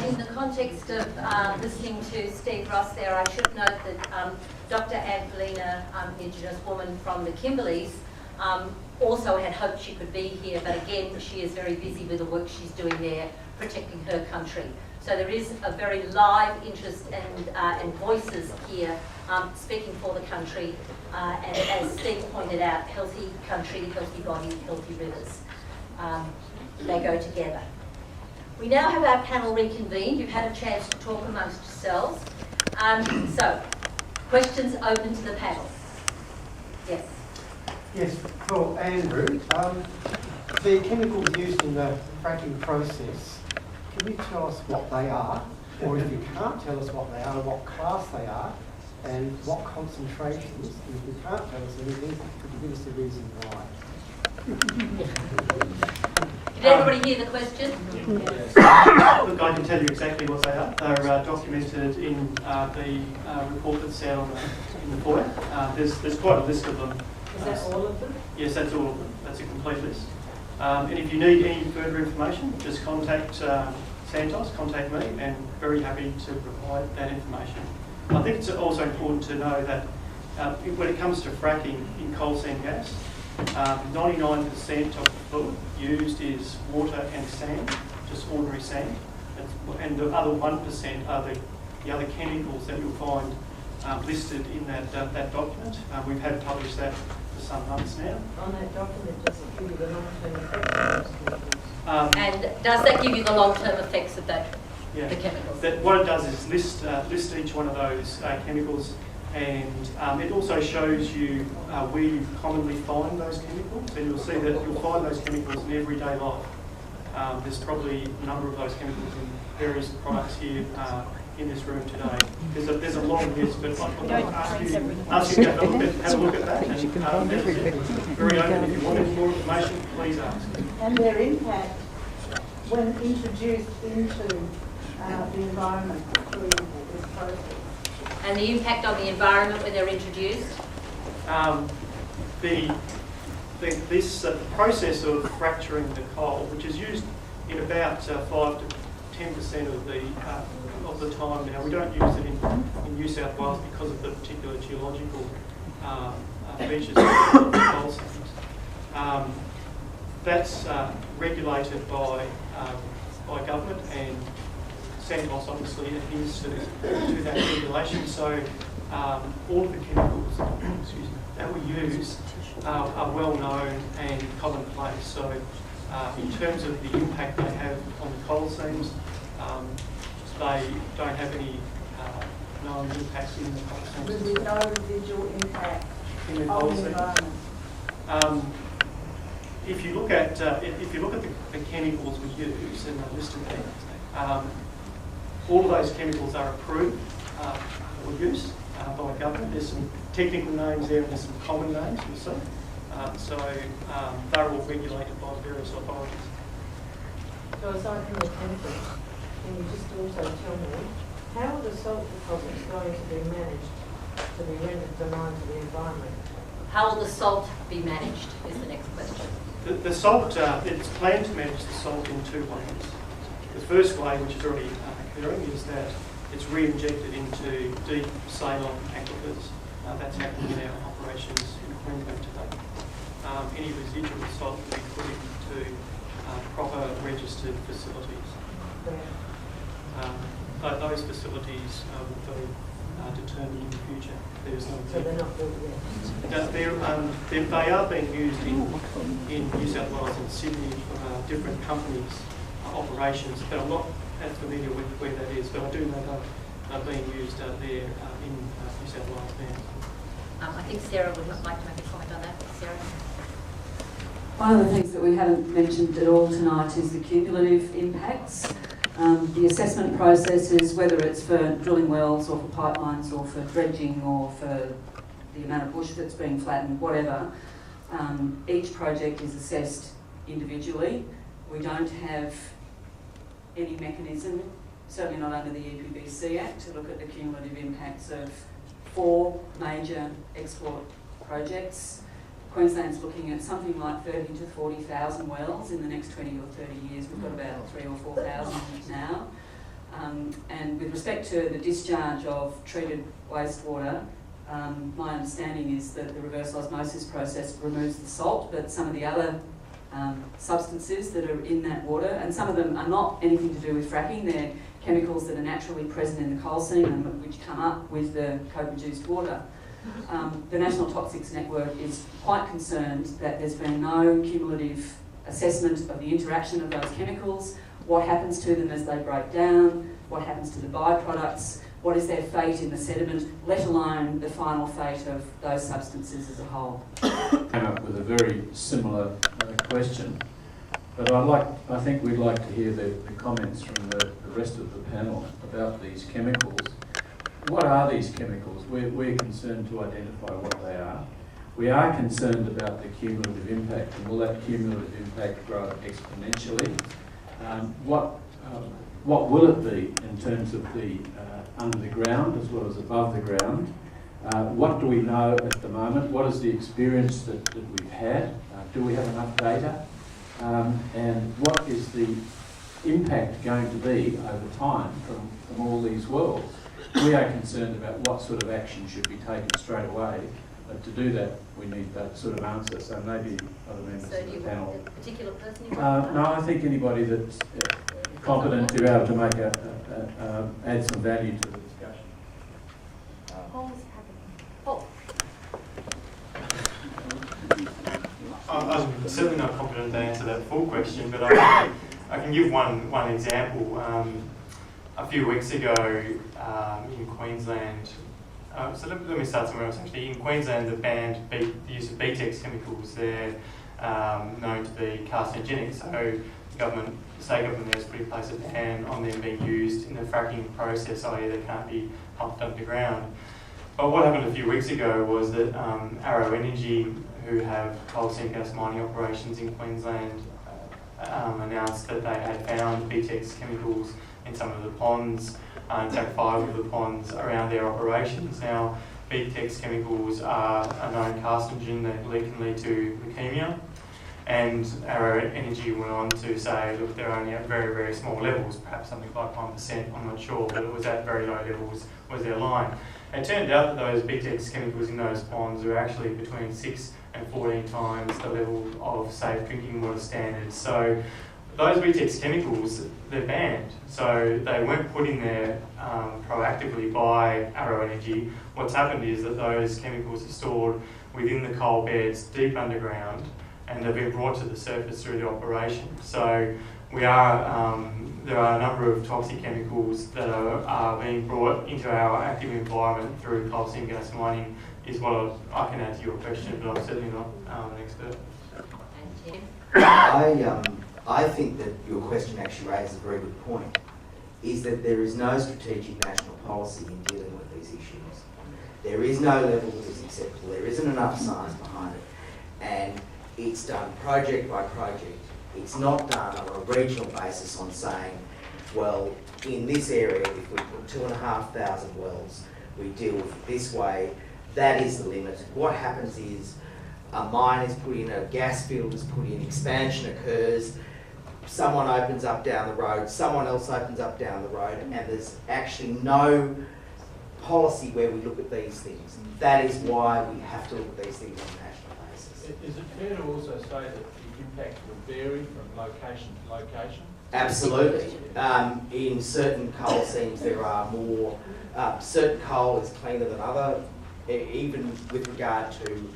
in the context of listening to Steve Ross there, I should note that Dr. Angelina, Indigenous woman from the Kimberleys, also had hoped she could be here, but again, she is very busy with the work she's doing there, protecting her country. So there is a very live interest and voices here speaking for the country, and as Steve pointed out, healthy country, healthy body, healthy rivers. They go together. We now have our panel reconvened. You've had a chance to talk amongst yourselves. So, questions open to the panel. Yes. Yes, for Andrew. The chemicals used in the fracking process, can you tell us what they are? Or if you can't tell us what they are, what class they are, and what concentrations? And if you can't tell us anything, could you give us the reason why? Did everybody hear the question? Yes. Look, I can tell you exactly what they are. They're documented in the report that's out on in the foyer. There's quite a list of them. Is that all of them? Yes, that's all of them. That's a complete list. And if you need any further information, just contact Santos, contact me, and very happy to provide that information. I think it's also important to know that when it comes to fracking in coal seam gas, 99% of the fluid used is water and sand, just ordinary sand, and the other 1% are the other chemicals that you'll find listed in that document. We've had published that for some months now. On that document, does it give you the long-term effects of those chemicals? And does that give you the long-term effects of that, Yeah. the chemicals? What it does is list each one of those chemicals, and it also shows you where you commonly find those chemicals, and you'll see that you'll find those chemicals in everyday life. There's probably a number of those chemicals in various products here in this room today. There's a long list, but I'll ask you to have a look at that. And very open. If you want any more information, please ask. And their impact when introduced into the environment through this process. And the impact on the environment when they're introduced? This process of fracturing the coal, which is used in about 5 to 10% of the time now. We don't use it in New South Wales because of the particular geological features of the coal seams. That's regulated by government, and Santos obviously adheres to that regulation. So all of the chemicals that we use are well known and commonplace. So in terms of the impact they have on the coal seams, they don't have any known impacts in the coal seams. With no residual impact in the on coal the seams. environment. If you look at the chemicals we use and they're listed there, all of those chemicals are approved for use by government. There's some technical names there and there's some common names also. So they're all regulated by various authorities. So aside from the chemicals, can you just also tell me how are the salt deposits going to be managed to be rendered benign to the environment? How will the salt be managed is the next question. The salt, it's planned to manage the salt in two ways. The first way, which is already occurring, is that it's re-injected into deep saline aquifers. That's happening in our operations in Queensland today. Any residual salt will be put into proper registered facilities. Those facilities will be determined in the future. There's no. So they're not built yet? They are being used in New South Wales and Sydney for different companies' operations, but I'm not as familiar with where that is, but I do know that they're being used there in New South Wales now. I think Sarah would like to make a comment on that. Sarah? One of the things that we haven't mentioned at all tonight is the cumulative impacts. The assessment process is whether it's for drilling wells or for pipelines or for dredging or for the amount of bush that's being flattened, whatever. Each project is assessed individually. We don't have any mechanism, certainly not under the EPBC Act, to look at the cumulative impacts of 4 major export projects. Queensland's looking at something like 30 to 40,000 wells in the next 20 or 30 years. We've got about 3,000 or 4,000 now. And with respect to the discharge of treated wastewater, my understanding is that the reverse osmosis process removes the salt, but some of the other substances that are in that water, and some of them are not anything to do with fracking, they're chemicals that are naturally present in the coal seam and which come up with the co-produced water. The National Toxics Network is quite concerned that there's been no cumulative assessment of the interaction of those chemicals, what happens to them as they break down, what happens to the byproducts, what is their fate in the sediment, let alone the final fate of those substances as a whole. Came up with a very similar question, but I think we'd like to hear the comments from the rest of the panel about these chemicals. What are these chemicals? We're concerned to identify what they are. We are concerned about the cumulative impact, and will that cumulative impact grow exponentially? What will it be in terms of the under the ground as well as above the ground? What do we know at the moment? What is the experience that we've had? Do we have enough data? And what is the impact going to be over time from all these wells? We are concerned about what sort of action should be taken straight away. But to do that, we need that sort of answer. So maybe other members of the panel. So do you want a particular person you want? No, I think anybody that's competent to be able to make add some value to the discussion. Paul. I'm certainly not competent to answer that full question, but I can give one example. A few weeks ago in Queensland, so let me start somewhere else actually. In Queensland, they banned the use of BTEX chemicals. They're known to be carcinogenic, so the state government there has put in place a ban on them being used in the fracking process, i.e. they can't be pumped underground. But what happened a few weeks ago was that Arrow Energy, who have coal seam gas mining operations in Queensland, announced that they had found BTEX chemicals in some of the ponds, in fact 5 of the ponds around their operations. Now, BTEX chemicals are a known carcinogen that can lead to leukemia, and Arrow Energy went on to say, look, they're only at very, very small levels, perhaps something like 1%, I'm not sure, but it was at very low levels was their line. It turned out that those BTEX chemicals in those ponds are actually between 6 and 14 times the level of safe drinking water standards. So those BTEX chemicals, they're banned. So they weren't put in there proactively by Arrow Energy. What's happened is that those chemicals are stored within the coal beds deep underground, and they've been brought to the surface through the operation. So there are a number of toxic chemicals that are being brought into our active environment through coal seam gas mining, is what I can add to your question, but I'm certainly not an expert. I think that your question actually raises a very good point, is that there is no strategic national policy in dealing with these issues. There is no level that is acceptable, there isn't enough science behind it, and it's done project by project. It's not done on a regional basis on saying, well, in this area, if we put 2,500 wells, we deal with it this way, that is the limit. What happens is a mine is put in, a gas field is put in, expansion occurs, someone opens up down the road, someone else opens up down the road, and there's actually no policy where we look at these things. That is why we have to look at these things on a national basis. Is it fair to also say that the impact will vary from location to location? Absolutely. In certain coal seams there are more, certain coal is cleaner than other, even with regard to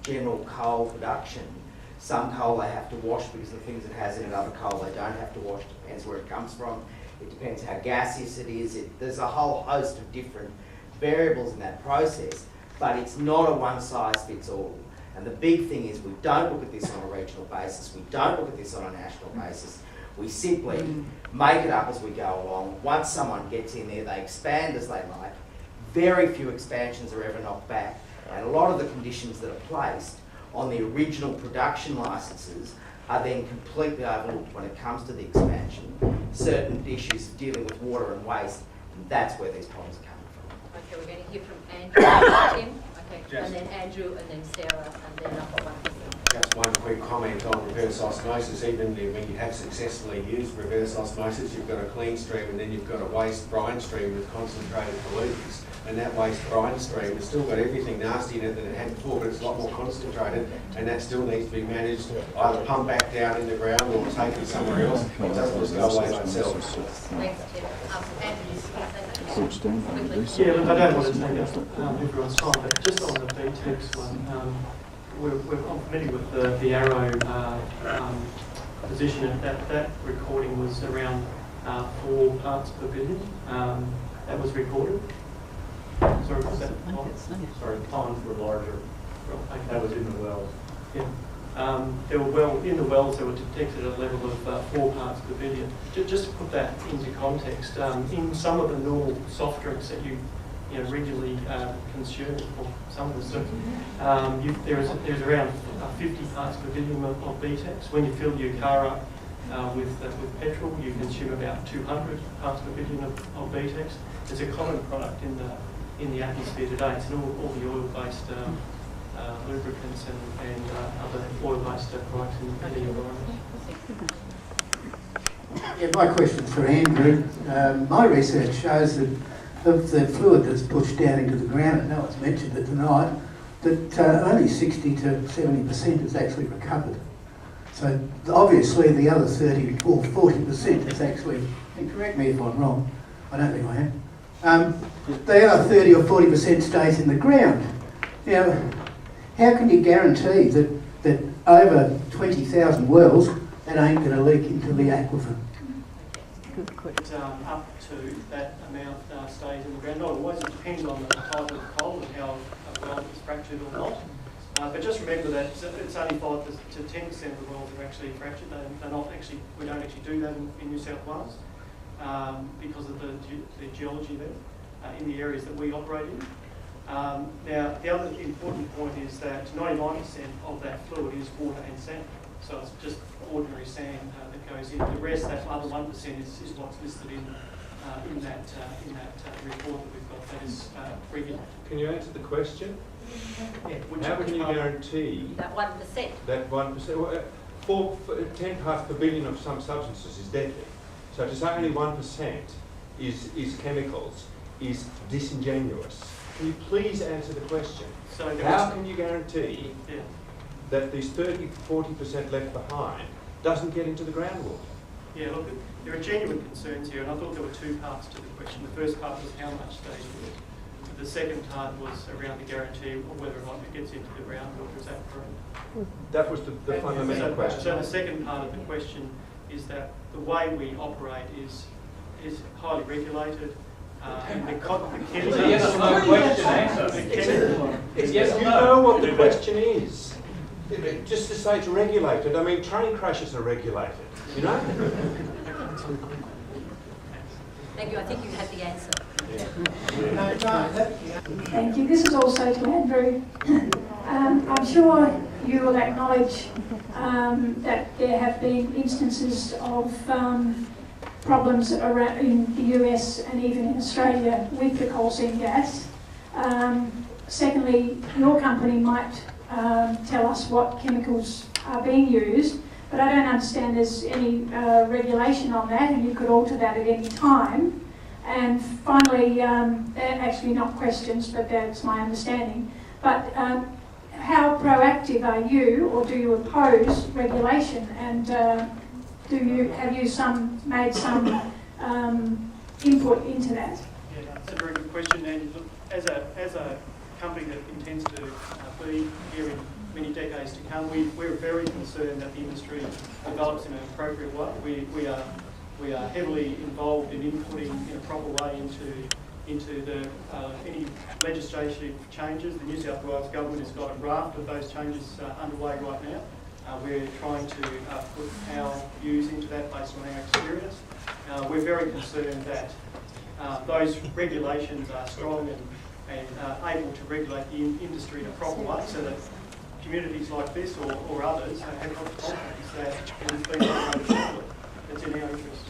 general coal production. Some coal they have to wash because of the things it has in it, other coal they don't have to wash, depends where it comes from. It depends how gaseous it is. There's a whole host of different variables in that process, but it's not a one size fits all. And the big thing is we don't look at this on a regional basis, we don't look at this on a national basis. We simply make it up as we go along. Once someone gets in there, they expand as they like. Very few expansions are ever knocked back. And a lot of the conditions that are placed on the original production licences are then completely overlooked when it comes to the expansion. Certain issues dealing with water and waste, and that's where these problems are coming from. Okay, we're going to hear from Andrew and Tim. Okay, yes. And then Andrew, and then Sarah, and then I've got one. Just one quick comment on reverse osmosis. Even when you have successfully used reverse osmosis, you've got a clean stream and then you've got a waste brine stream with concentrated pollutants. And that waste brine stream has still got everything nasty in it that it had before, but it's a lot more concentrated, and that still needs to be managed, either pumped back down in the ground or taken somewhere else. It doesn't just go away by itself. Thanks, Tim. Yeah, look, I don't want to take up everyone's time, but just on the BTEX one, I'm familiar with the arrow position. That recording was around 4 parts per billion. That was recorded. Sorry, was that Sorry, ponds were larger. That was in the wells. Yeah. There were in the wells they were detected at a level of 4 parts per billion. Just to put that into context, in some of the normal soft drinks that you regularly consume, or some of the stuff, there's around 50 parts per billion of BTEX. When you fill your car up with petrol, you consume about 200 parts per billion of BTEX. It's a common product in the atmosphere today. It's in all the oil-based lubricants and other oil-based products in the environment. Yeah, my question's for Andrew. My research shows that of the fluid that's pushed down into the ground, and no one's mentioned it tonight, that only 60 to 70% is actually recovered. So obviously the other 30 or 40% is actually, and correct me if I'm wrong, I don't think I am, the other 30 or 40% stays in the ground. Now, how can you guarantee that over 20,000 wells, that ain't going to leak into the aquifer? Up to that amount stays in the ground. Not always. It depends on the type of coal and how well it's fractured or not. But just remember that it's only 5 to 10% of the wells are actually fractured. They're not actually. We don't actually do that in New South Wales because of the geology there in the areas that we operate in. Now, the other important point is that 99% of that fluid is water and sand. So it's just ordinary sand that goes in. The rest, that other 1%, is what's listed in that report that we've got that is regulated. Can you answer the question? Yeah, How can you guarantee That 1%. that 1%? 10 parts per billion of some substances is deadly. So to say only 1% is chemicals is disingenuous. Can you please answer the question? So how can you guarantee that these 30-40% left behind doesn't get into the groundwater? Yeah, look, there are genuine concerns here, and I thought there were 2 parts to the question. The first part was how much stays with it. The second part was around the guarantee of whether or not it gets into the groundwater. Is that correct? That was the fundamental question. So the second part of the question is that the way we operate is highly regulated. Yes or no question answer. You know what the question is. Just to say it's regulated, I mean train crashes are regulated, you know? Thank you. I think you had the answer. Thank you. This is also to Andrew. I'm sure you will acknowledge that there have been instances of problems around in the US and even in Australia with the coal seam gas. Secondly, your company might tell us what chemicals are being used, but I don't understand there's any regulation on that, and you could alter that at any time. And finally, actually not questions, but that's my understanding, but how proactive are you, or do you oppose regulation, and have you made some input into that? Yeah, that's a very good question. And look, as a company that intends to be here in many decades to come, we're very concerned that the industry develops in an appropriate way. We are heavily involved in inputting in a proper way into the any legislative changes. The New South Wales government has got a raft of those changes underway right now. We're trying to put our views into that based on our experience. We're very concerned that those regulations are strong and able to regulate the industry in a proper way, so that communities like this or others have confidence that it is being operated properly. It's in our interest.